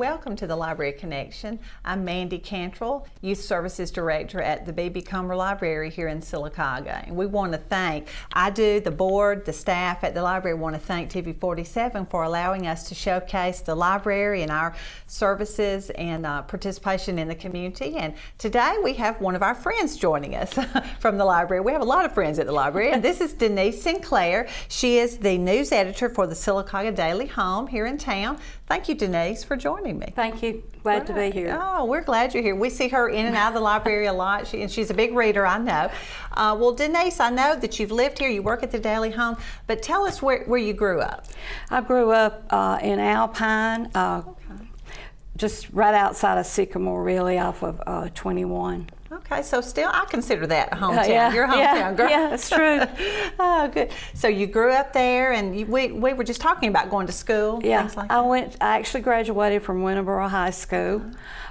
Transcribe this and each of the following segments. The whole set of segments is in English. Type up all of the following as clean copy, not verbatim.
welcome to the Library Connection. I'm Mandy Cantrell, Youth Services Director at the B.B. Comer Library here in Sylacauga. And we want to thank, the board, the staff at the library want to thank TV47 for allowing us to showcase the library and our services and participation in the community. And today we have one of our friends joining us from the library. We have a lot of friends at the library, and this is Denise Sinclair. She is the news editor for the Sylacauga Daily Home here in town. Thank you, Denise, for joining me. Thank you. Glad to be here. Oh, we're glad you're here. We see her in and out of the library a lot, she's a big reader, I know. Well, Denise, I know that you've lived here, you work at the Daily Home, but tell us where you grew up. I grew up in Alpine, just right outside of Sycamore, really, off of 21. Okay, so still, I consider that a hometown. You're a hometown girl. Yeah, that's true. Oh, good. So you grew up there, and we were just talking about going to school. Yeah, things like I actually graduated from Winterboro High School.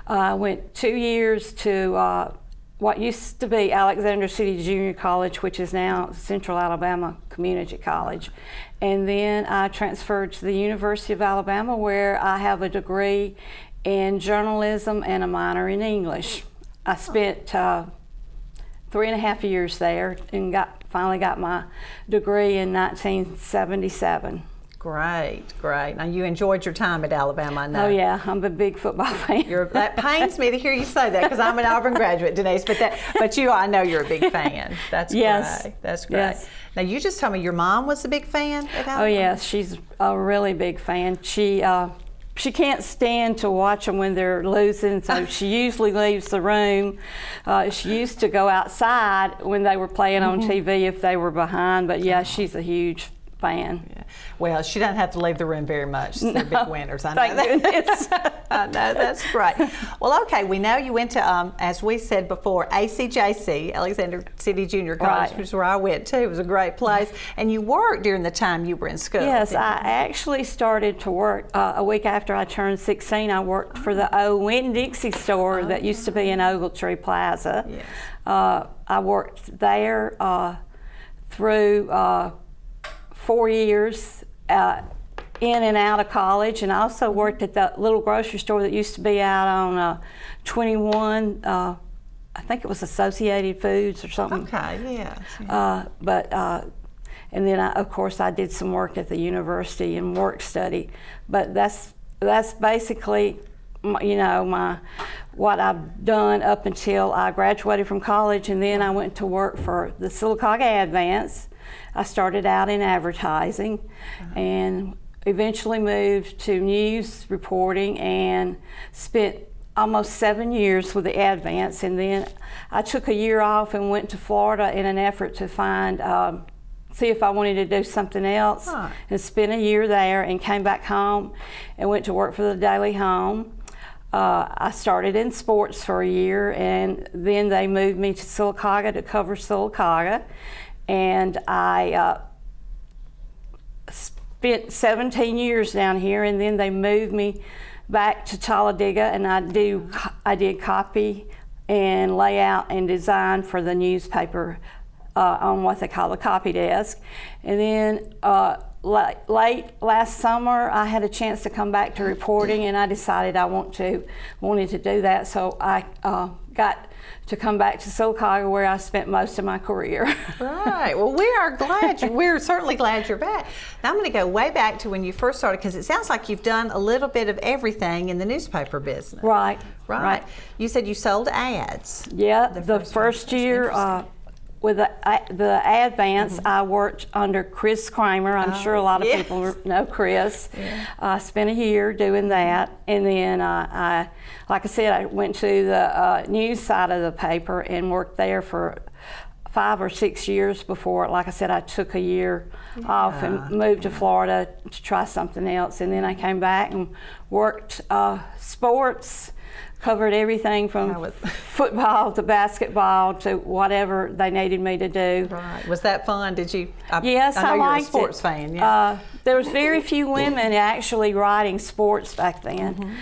I went 2 years to what used to be Alexander City Junior College, which is now Central Alabama Community College. And then I transferred to the University of Alabama, where I have a degree in journalism and a minor in English. I spent 3.5 years there and finally got my degree in 1977. Great, great. Now you enjoyed your time at Alabama, I know. Oh yeah, I'm a big football fan. That pains me to hear you say that, because I'm an Auburn graduate, Denise. But I know you're a big fan. That's yes. great. That's great. Yes. Now you just told me your mom was a big fan at Alabama. Oh yes, she's a really big fan. She can't stand to watch them when they're losing, so she usually leaves the room. She used to go outside when they were playing on TV if they were behind, but yeah, she's a huge fan. Yeah. Well, she doesn't have to leave the room very much. They're big winners. I know thank goodness. I know, that's great. Well, okay, we know you went to, as we said before, ACJC, Alexander City Junior College, which is where I went too. It was a great place. And you worked during the time you were in school. Yes, I actually started to work a week after I turned 16. I worked for the old Winn-Dixie store that used to be in Ogletree Plaza. Yes. I worked there through 4 years in and out of college, and I also worked at the little grocery store that used to be out on 21. I think it was Associated Foods or something. Okay, yes. And then of course I did some work at the university in work study. But that's basically what I've done up until I graduated from college, and then I went to work for the Sylacauga Advance. I started out in advertising and eventually moved to news reporting and spent almost 7 years with the Advance, and then I took a year off and went to Florida in an effort to see if I wanted to do something else, and spent a year there and came back home and went to work for the Daily Home. I started in sports for a year, and then they moved me to Sylacauga to cover Sylacauga. And I spent 17 years down here, and then they moved me back to Talladega, and I did copy and layout and design for the newspaper on what they call the copy desk. And then late last summer, I had a chance to come back to reporting, and I decided I wanted to do that, so I got to come back to Sylacauga, where I spent most of my career. Right. Well, we're certainly glad you're back. Now I'm going to go way back to when you first started, because it sounds like you've done a little bit of everything in the newspaper business. Right. You said you sold ads. Yeah, the first year with the Advance, I worked under Chris Kramer. I'm sure a lot of people know Chris. Yeah. I spent a year doing that, and then like I said, I went to the news side of the paper and worked there for 5 or 6 years before, like I said, I took a year off and moved to Florida to try something else, and then I came back and worked sports. Covered everything from football to basketball to whatever they needed me to do. Right. Was that fun? Did you? Yes, I know liked you're a sports fan. Yeah. There was very few women actually writing sports back then.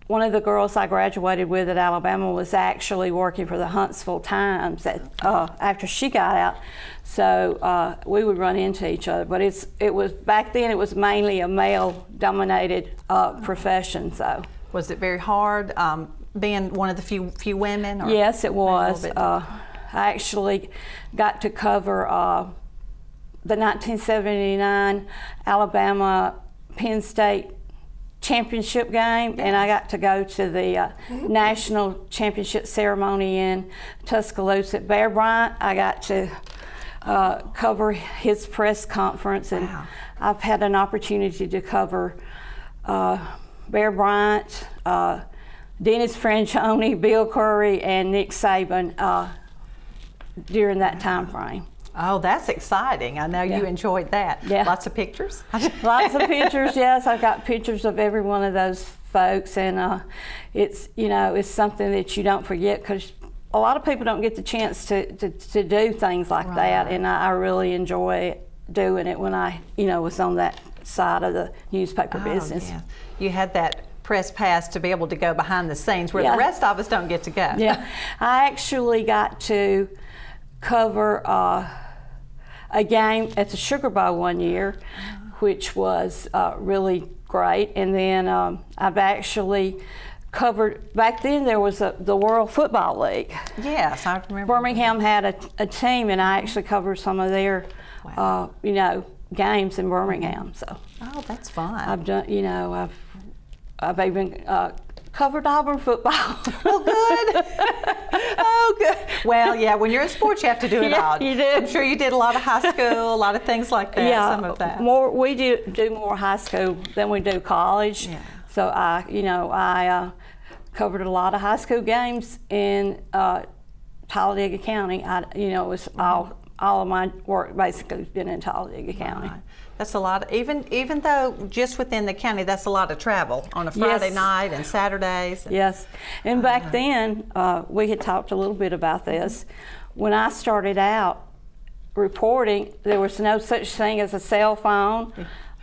one of the girls I graduated with at Alabama was actually working for the Huntsville Times after she got out. So we would run into each other. But it was back then. It was mainly a male-dominated profession. So was it very hard being one of the few women? Or yes, it was. I actually got to cover the 1979 Alabama Penn State championship game, and I got to go to the national championship ceremony in Tuscaloosa. At Bear Bryant, I got to cover his press conference, and wow. I've had an opportunity to cover Bear Bryant, Dennis Franchione, Bill Curry, and Nick Saban during that time frame. Oh, that's exciting. I know you enjoyed that. Yeah. Lots of pictures? Lots of pictures, yes. I've got pictures of every one of those folks, and it's, you know, it's something that you don't forget, because a lot of people don't get the chance to do things like right. that, and I really enjoy doing it when I, you know, was on that side of the newspaper business. Yeah. You had that press pass to be able to go behind the scenes where Yeah. the rest of us don't get to go. Yeah, I actually got to cover a game at the Sugar Bowl one year, which was really great. And then I've actually covered, back then there was the World Football League. Yes, I remember. Birmingham had a team, and I actually covered some of their, wow. you know, games in Birmingham. So oh, that's fun. I've done, you know, I've even covered Auburn football. Oh, good. Oh, good. Well, yeah, when you're in sports, you have to do it all. You do. I'm sure you did a lot of high school, a lot of things like that, Yeah, some of that. we do more high school than we do college. Yeah. So I covered a lot of high school games in Talladega County. It was all of my work basically has been in Talladega County. Right. That's a lot. Even though just within the county, that's a lot of travel on a Friday Yes. night and Saturdays. Yes, and back then we had talked a little bit about this. When I started out reporting, there was no such thing as a cell phone,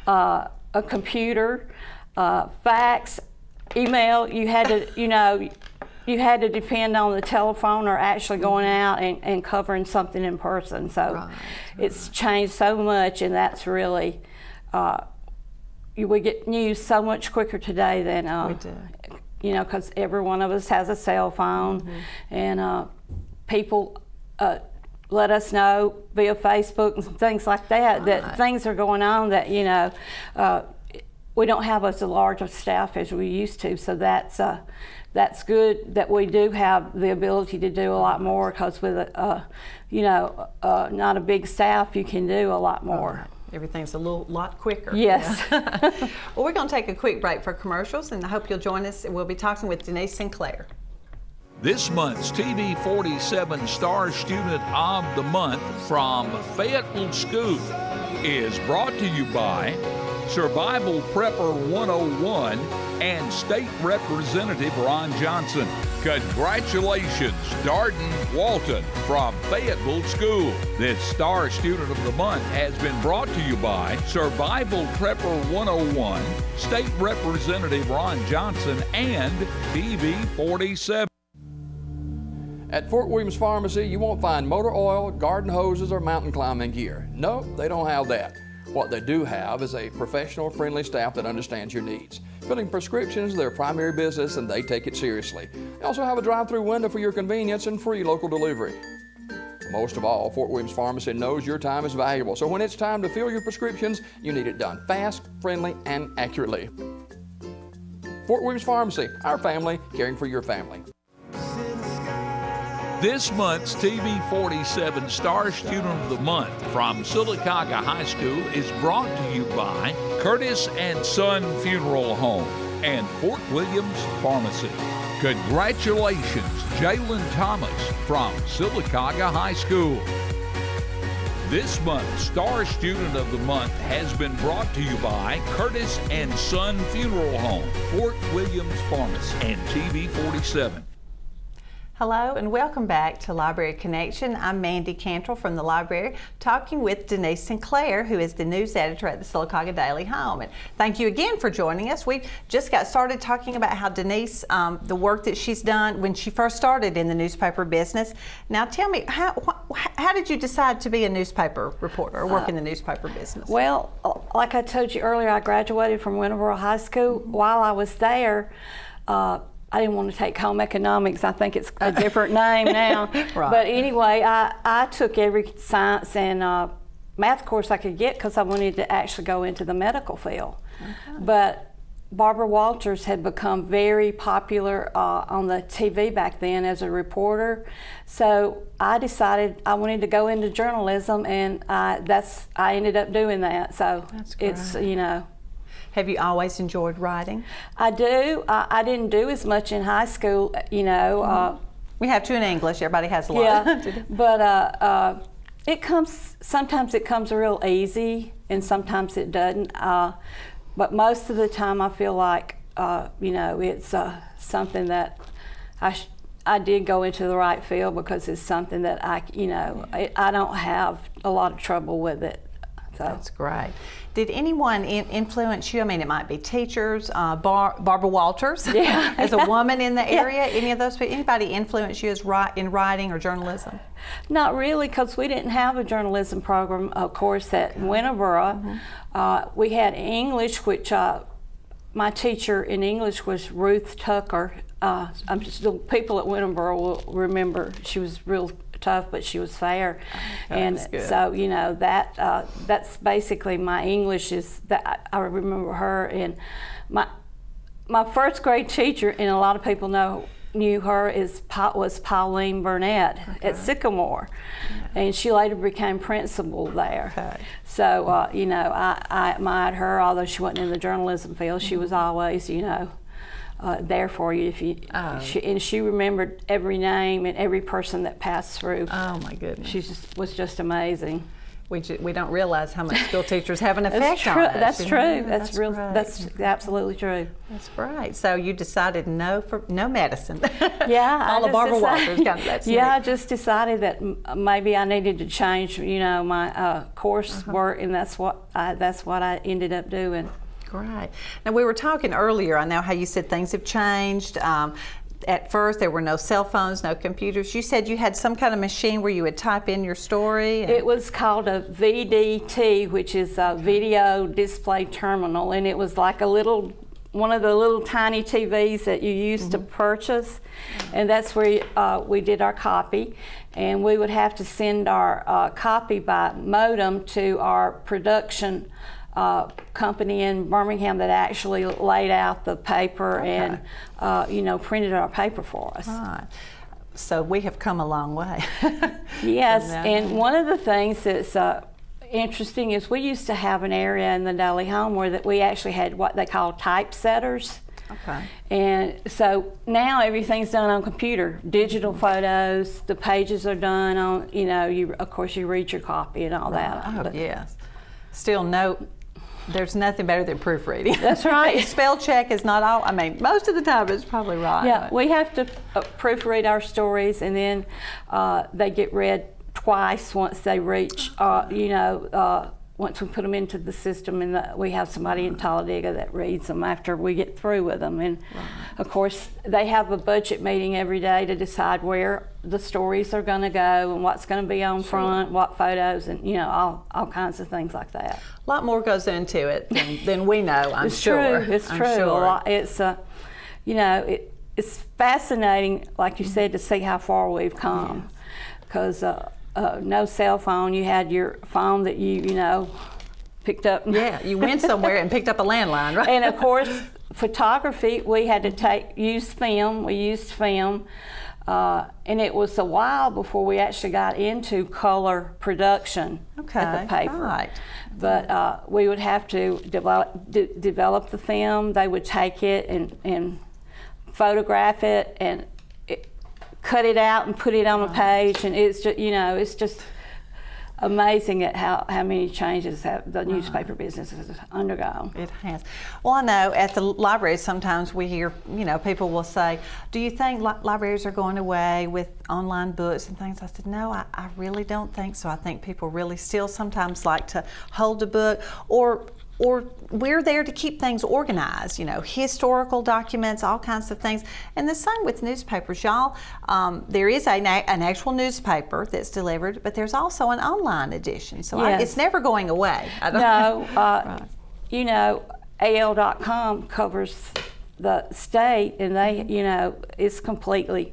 a computer, fax, email. You had to, you had to depend on the telephone or actually going out and covering something in person. So Right. it's changed so much, and that's really, we get news so much quicker today than, We do. because every one of us has a cell phone, and people let us know via Facebook and things like that, that Right. things are going on that, we don't have as large a staff as we used to, so that's good that we do have the ability to do a lot more, because with not a big staff, you can do a lot more. Everything's a lot quicker. Yes. Yeah. Well, we're going to take a quick break for commercials, and I hope you'll join us. We'll be talking with Denise Sinclair. This month's TV 47 Star Student of the Month from Fayetteville School is brought to you by Survival Prepper 101 and State Representative Ron Johnson. Congratulations, Darden Walton from Fayetteville School. This Star Student of the Month has been brought to you by Survival Prepper 101, State Representative Ron Johnson, and TV 47. At Fort Williams Pharmacy, you won't find motor oil, garden hoses, or mountain climbing gear. No, they don't have that. What they do have is a professional, friendly staff that understands your needs. Filling prescriptions is their primary business, and they take it seriously. They also have a drive-through window for your convenience and free local delivery. Most of all, Fort Williams Pharmacy knows your time is valuable, so when it's time to fill your prescriptions, you need it done fast, friendly, and accurately. Fort Williams Pharmacy, our family, caring for your family. This month's TV 47 Star Student of the Month from Sylacauga High School is brought to you by Curtis and Son Funeral Home and Fort Williams Pharmacy. Congratulations, Jalen Thomas from Sylacauga High School. This month's Star Student of the Month has been brought to you by Curtis and Son Funeral Home, Fort Williams Pharmacy, and TV 47. Hello and welcome back to Library Connection. I'm Mandy Cantrell from the library, talking with Denise Sinclair, who is the news editor at the Sylacauga Daily Home. And thank you again for joining us. We just got started talking about how Denise, the work that she's done when she first started in the newspaper business. Now tell me, how did you decide to be a newspaper reporter or work in the newspaper business? Well, like I told you earlier, I graduated from Winterboro High School. While I was there, I didn't want to take home economics. I think it's a different name now. Right. But anyway, I took every science and math course I could get because I wanted to actually go into the medical field. Okay. But Barbara Walters had become very popular on the TV back then as a reporter. So I decided I wanted to go into journalism, and I ended up doing that. So that's great. It's, you know. Have you always enjoyed writing? I do. I didn't do as much in high school, you know. We have to in English. Everybody has a lot. Yeah, but sometimes it comes real easy, and sometimes it doesn't. But most of the time I feel like, you know, it's something that I did go into the right field because it's something that I don't have a lot of trouble with it. So. That's great. Did anyone influence you? I mean, it might be teachers, Barbara Walters, yeah. as a woman in the area. Any of those people? Anybody influence you in writing or journalism? Not really, because we didn't have a journalism program, of course, at Winterboro. Mm-hmm. We had English, which my teacher in English was Ruth Tucker. The people at Winterboro will remember she was real tough, but she was fair. And so, you know, that's basically my English is that I remember her. And my first grade teacher, and a lot of people knew her, was Pauline Burnett at Sycamore. And she later became principal there. Okay. So, you know, I admired her, although she wasn't in the journalism field. She was always, you know, there for you and she remembered every name and every person that passed through. Oh my goodness. She was just amazing. We don't realize how much school teachers have an effect on us. That's true. That's absolutely true. That's great. So you decided no medicine. Yeah, all of Barbara Walters. I just decided that maybe I needed to change, you know, my coursework, and that's what I ended up doing. Great. Now we were talking earlier, I know how you said things have changed. At first there were no cell phones, no computers. You said you had some kind of machine where you would type in your story? It was called a VDT, which is a video display terminal, and it was like one of the little tiny TVs that you used to purchase, and that's where we did our copy. And we would have to send our copy by modem to our production company in Birmingham that actually laid out the paper and you know, printed our paper for us. Right. So we have come a long way. Yes, and one of the things that's interesting is we used to have an area in the Daily Home where that we actually had what they call typesetters. Okay. And so now everything's done on computer, digital photos. The pages are done on, you know, of course you read your copy and all that. Oh, yes. Still there's nothing better than proofreading. That's right. Spell check is not all, I mean, most of the time it's probably right. Yeah, we have to proofread our stories, and then they get read twice once they reach, you know, once we put them into the system, and we have somebody in Talladega that reads them after we get through with them. And of course, they have a budget meeting every day to decide where the stories are going to go and what's going to be on front, what photos, and you know, all kinds of things like that. A lot more goes into it than we know, I'm sure. It's true. It's you know, it's fascinating, like you said, to see how far we've come. Because no cell phone. You had your phone that you know, picked up. Yeah, you went somewhere and picked up a landline, right? And of course, photography, we had to use film. We used film. And it was a while before we actually got into color production of the paper. Right. But we would have to develop the film. They would take it and photograph it and cut it out and put it on a page, and it's just, you know, it's just amazing at how many changes have the newspaper business has undergone. It has. Well, I know at the libraries sometimes we hear, people will say, do you think libraries are going away with online books and things? I said, no, I really don't think so. I think people really still sometimes like to hold a book, or we're there to keep things organized, historical documents, all kinds of things. And the same with newspapers, y'all. There is an actual newspaper that's delivered, but there's also an online edition. So Yes. it's never going away. No, Right. AL.com covers the state, and they, it's completely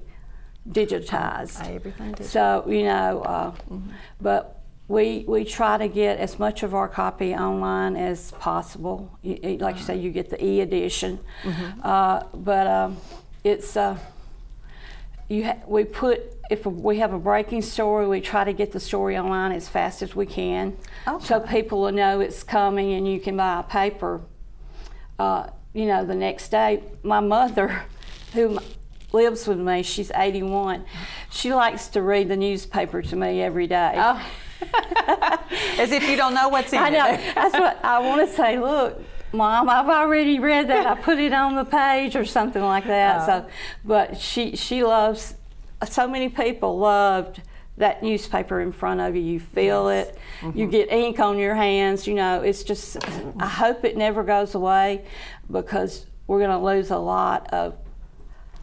digitized. Everything digitized. So, but we try to get as much of our copy online as possible. Like you say, you get the e-edition, but it's if we have a breaking story, we try to get the story online as fast as we can, so people will know it's coming, and you can buy a paper. The next day. My mother, who lives with me, she's 81. She likes to read the newspaper to me every day. Oh. As if you don't know what's in I know. it. That's what I want to say. Look, Mom, I've already read that. I put it on the page or something like that. So, but she loves. So many people loved that newspaper in front of you. You feel it. You get ink on your hands. It's just. I hope it never goes away, because we're going to lose a lot of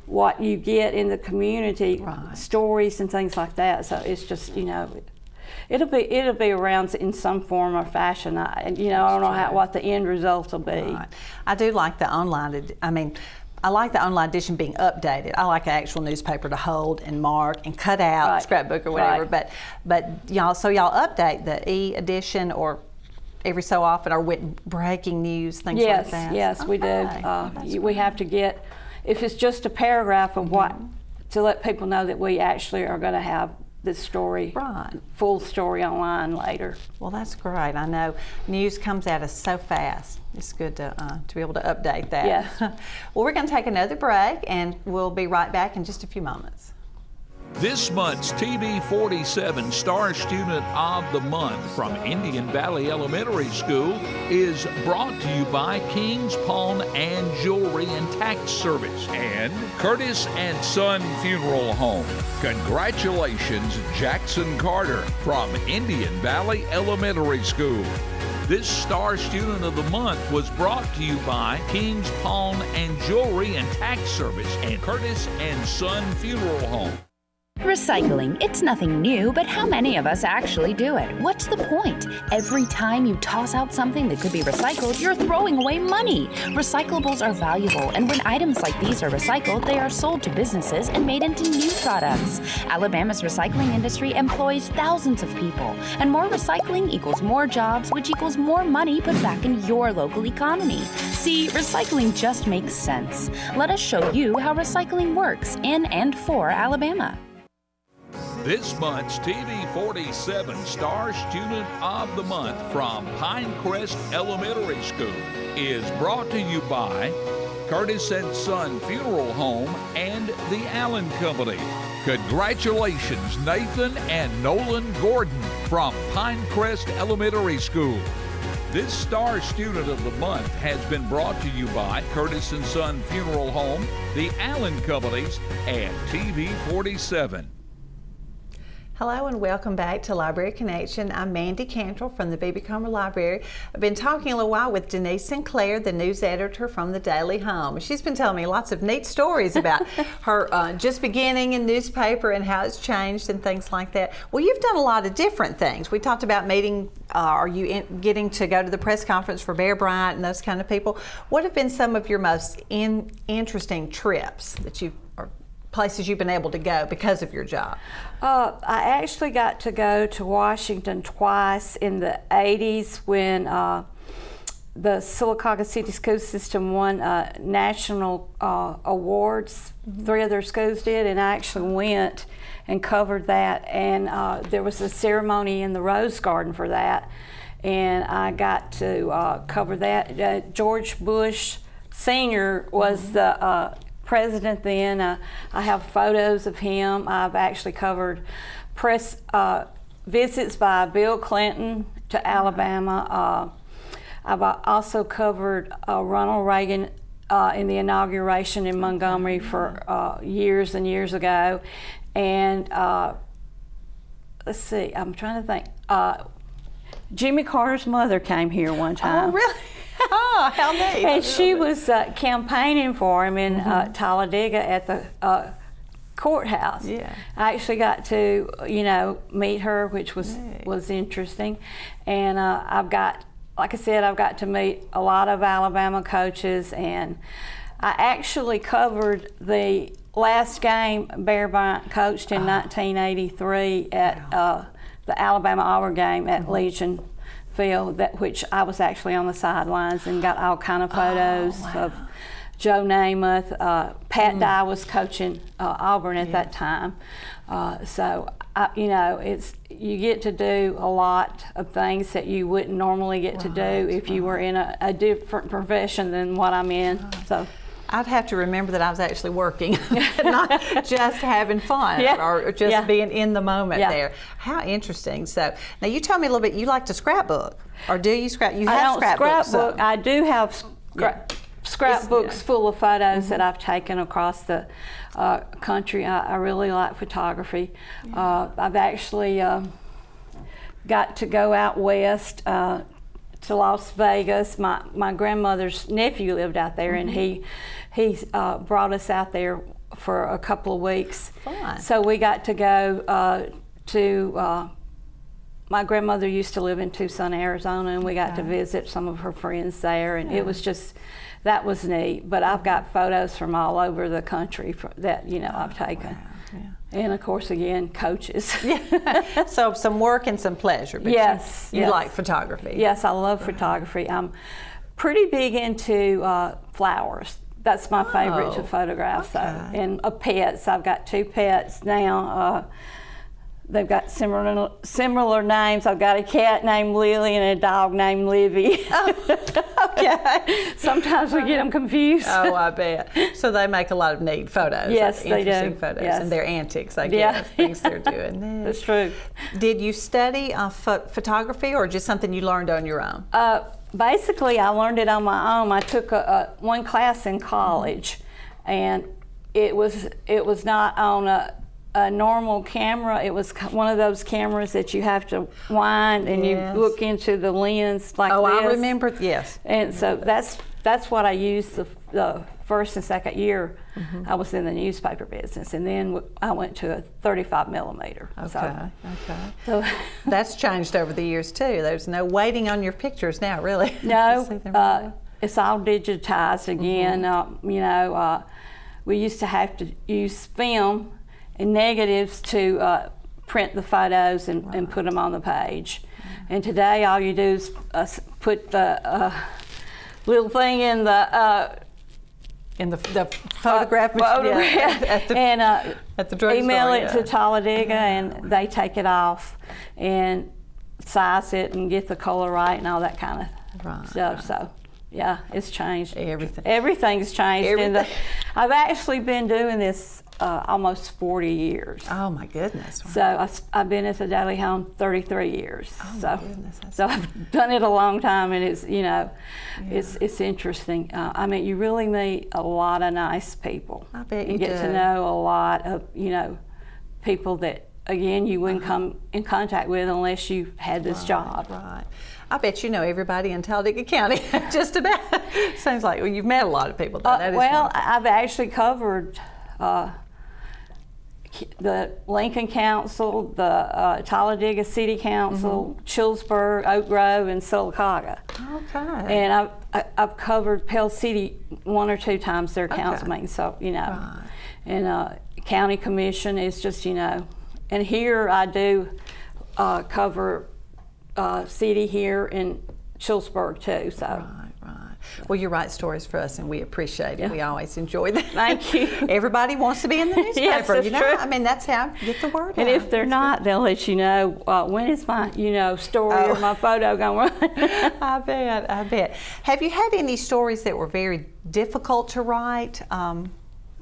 what you get in the community, stories and things like that. So it's just, it'll be around in some form or fashion. I don't know what the end result will be. Right. I do like the online. I like the online edition being updated. I like an actual newspaper to hold and mark and cut out, scrapbook or whatever. Right. But y'all update the e-edition or every so often, or with breaking news, things like that. Yes, we do. We have to get, if it's just a paragraph of what, to let people know that we actually are going to have this story, full story online later. Well, that's great. I know news comes at us so fast. It's good to be able to update that. Yes. Well, we're going to take another break, and we'll be right back in just a few moments. This month's TV 47 Star Student of the Month from Indian Valley Elementary School is brought to you by King's Pawn and Jewelry and Tax Service and Curtis and Son Funeral Home. Congratulations, Jackson Carter from Indian Valley Elementary School. This Star Student of the Month was brought to you by King's Pawn and Jewelry and Tax Service and Curtis and Son Funeral Home. Recycling, it's nothing new, but how many of us actually do it? What's the point? Every time you toss out something that could be recycled, you're throwing away money. Recyclables are valuable, and when items like these are recycled, they are sold to businesses and made into new products. Alabama's recycling industry employs thousands of people, and more recycling equals more jobs, which equals more money put back in your local economy. See, recycling just makes sense. Let us show you how recycling works in and for Alabama. This month's TV 47 Star Student of the Month from Pinecrest Elementary School is brought to you by Curtis and Son Funeral Home and the Allen Company. Congratulations, Nathan and Nolan Gordon from Pinecrest Elementary School. This Star Student of the Month has been brought to you by Curtis and Son Funeral Home, the Allen Companies, and TV 47. Hello and welcome back to Library Connection. I'm Mandy Cantrell from the B.B. Comer Library. I've been talking a little while with Denise Sinclair, the news editor from the Daily Home. She's been telling me lots of neat stories about her just beginning in newspaper and how it's changed and things like that. Well, you've done a lot of different things. We talked about meeting, getting to go to the press conference for Bear Bryant and those kind of people. What have been some of your most interesting trips that places you've been able to go because of your job? I actually got to go to Washington twice in the 80s when the Sylacauga City School System won national awards. 3 of their schools did, and I actually went and covered that. And there was a ceremony in the Rose Garden for that, and I got to cover that. George Bush Sr. was the president then. I have photos of him. I've actually covered press visits by Bill Clinton to Alabama. I've also covered Ronald Reagan in the inauguration in Montgomery for years and years ago. And let's see, I'm trying to think. Jimmy Carter's mother came here one time. Oh, really? Oh, how neat. And she was campaigning for him in Talladega at the courthouse. Yeah. I actually got to, meet her, which was interesting. And like I said, I've got to meet a lot of Alabama coaches, and I actually covered the last game Bear Bryant coached in 1983 at the Alabama-Auburn game at Legion Field, which I was actually on the sidelines and got all kind of photos of Joe Namath. Pat Dye was coaching Auburn at that time. So, you get to do a lot of things that you wouldn't normally get to do if you were in a different profession than what I'm in. So. I'd have to remember that I was actually working, not just having fun or just being in the moment there. How interesting. So now you tell me a little bit, you like to scrapbook, or do you scrapbook? You have scrapbooks. Scrapbook. I do have scrapbooks full of photos that I've taken across the country. I really like photography. I've actually got to go out west to Las Vegas. My grandmother's nephew lived out there, and he brought us out there for a couple of weeks. Fun. So we got to go to. My grandmother used to live in Tucson, Arizona, and we got to visit some of her friends there, and it was just, that was neat. But I've got photos from all over the country that I've taken. Wow. Yeah. And of course, again, coaches. So some work and some pleasure. But yes. You like photography. Yes, I love photography. I'm pretty big into flowers. That's my favorite to photograph. So, and pets. I've got 2 pets now. They've got similar names. I've got a cat named Lily and a dog named Livy. Okay. Sometimes we get them confused. Oh, I bet. So they make a lot of neat photos. Yes, they do. Interesting photos. Yes. And their antics, I guess, things they're doing. That's true. Did you study photography, or just something you learned on your own? Basically, I learned it on my own. I took one class in college, and it was not on a normal camera. It was one of those cameras that you have to wind and you look into the lens like this. Oh, I remember, yes. And so that's what I used the first and second year I was in the newspaper business, and then I went to a 35 millimeter. Okay. So that's changed over the years too. There's no waiting on your pictures now, really. No, it's all digitized again. We used to have to use film and negatives to print the photos and put them on the page. And today all you do is put the little thing in the photograph and at the drugstore, email it to Talladega, and they take it off and size it and get the color right and all that kind of stuff. So yeah, it's changed. Everything's changed. And I've actually been doing this almost 40 years. Oh my goodness. So Wow. I've been at the Daily Home 33 years. Oh so, my goodness. So I've done it a long time, and it's it's interesting. I mean, you really meet a lot of nice people. I bet you get to know a lot of people that again you wouldn't come in contact with unless you had this job. Right. I bet you know everybody in Talladega County, just about. Seems like you've met a lot of people. I've actually covered the Lincoln Council, the Talladega City Council, Chillsburg, Oak Grove, and Sylacauga. Okay. And I've covered Pell City 1 or 2 times their council meetings. So and county commission is just and here I do cover city here in Chillsburg too. So. Right. Well, you write stories for us, and we appreciate it. We always enjoy that. Thank you. Everybody wants to be in the newspaper. Yes, that's true. I mean, that's how you get the word out. And if they're not, they'll let you know when is my story or my photo going to run. I bet. Have you had any stories that were very difficult to write? And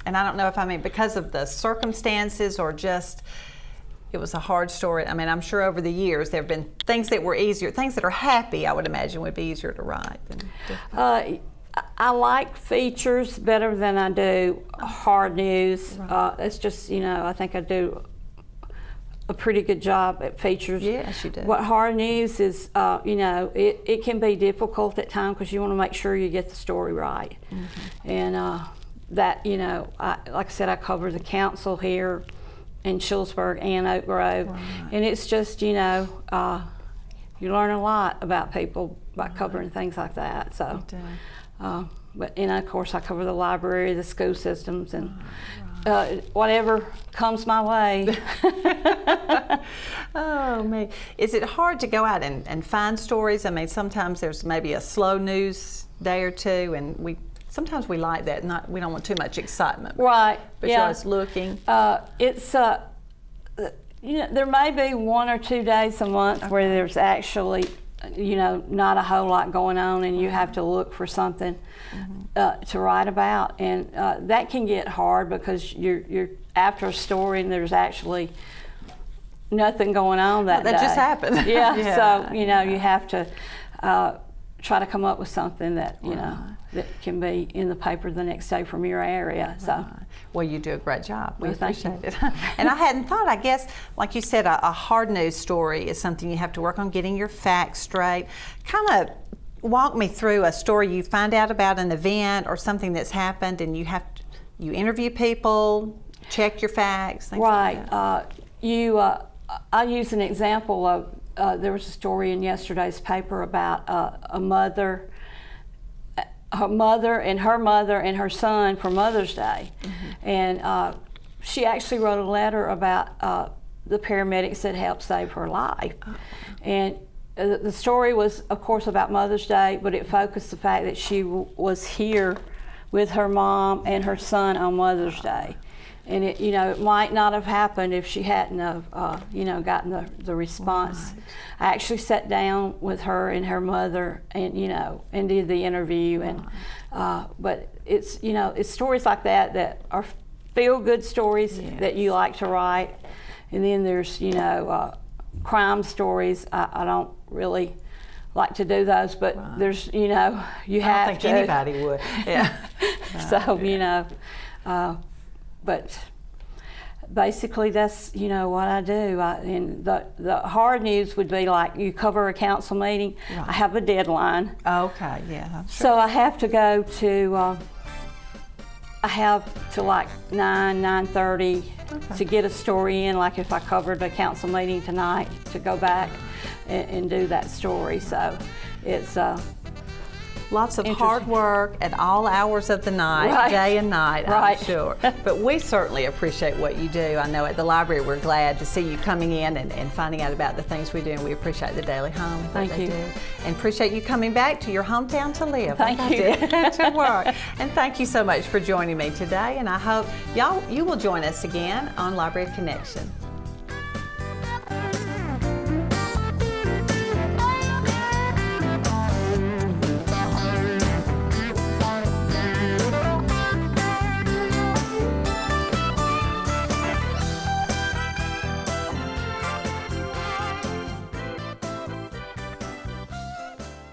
I don't know if because of the circumstances or just it was a hard story. I mean, I'm sure over the years there have been things that were easier, things that are happy, I would imagine would be easier to write than difficult. I like features better than I do hard news. It's just, you know, I think I do a pretty good job at features. Yes, you do. What hard news is, you know, it can be difficult at times because you want to make sure you get the story right. And that, you know, like I said, I cover the council here in Chillsburg and Oak Grove. And it's just, you know, you learn a lot about people by covering things like that. So. But and of course I cover the library, the school systems, and whatever comes my way. Oh man, is it hard to go out and find stories? I mean, sometimes there's maybe a slow news day or two, and sometimes we like that. We don't want too much excitement. Right. But yeah. you're always looking. It's you know, there may be 1 or 2 days a month where there's actually, you know, not a whole lot going on, and you have to look for something to write about, and that can get hard because you're after a story and there's actually nothing going on that day. That just happened. Yeah. So you know, you have to try to come up with something that you know that can be in the paper the next day from your area. So. Well, you do a great job. We thank you. appreciate it. And I hadn't thought, I guess, like you said, a hard news story is something you have to work on getting your facts straight. Kind of walk me through a story you find out about an event or something that's happened, and you interview people, check your facts, things like that. I use an example of there was a story in yesterday's paper about a mother. Her mother and her son for Mother's Day. And she actually wrote a letter about the paramedics that helped save her life. And the story was, of course, about Mother's Day, but it focused the fact that she was here with her mom and her son on Mother's Day. And it, you know, it might not have happened if she hadn't have, you know, gotten the response. Right. I actually sat down with her and her mother, and you know, and did the interview. And but it's, you know, it's stories like that are feel-good stories that you like to write. And then there's, you know, crime stories. I don't really like to do those, but there's, you know, you have to. I don't think anybody would. Yeah. So you know. But basically, that's, you know, what I do. And the hard news would be like you cover a council meeting. Right. I have a deadline. Okay, yeah. So I have to go to. I have to like 9:30 to get a story in. Like if I covered a council meeting tonight, to go back and do that story. So it's. Lots of hard work at all hours of the night, day and night, I'm sure. But we certainly appreciate what you do. I know at the library we're glad to see you coming in and finding out about the things we do, and we appreciate the Daily Home. Thank you. And appreciate you coming back to your hometown to live. Thank you. To work. And thank you so much for joining me today, and I hope you will join us again on Library Connection.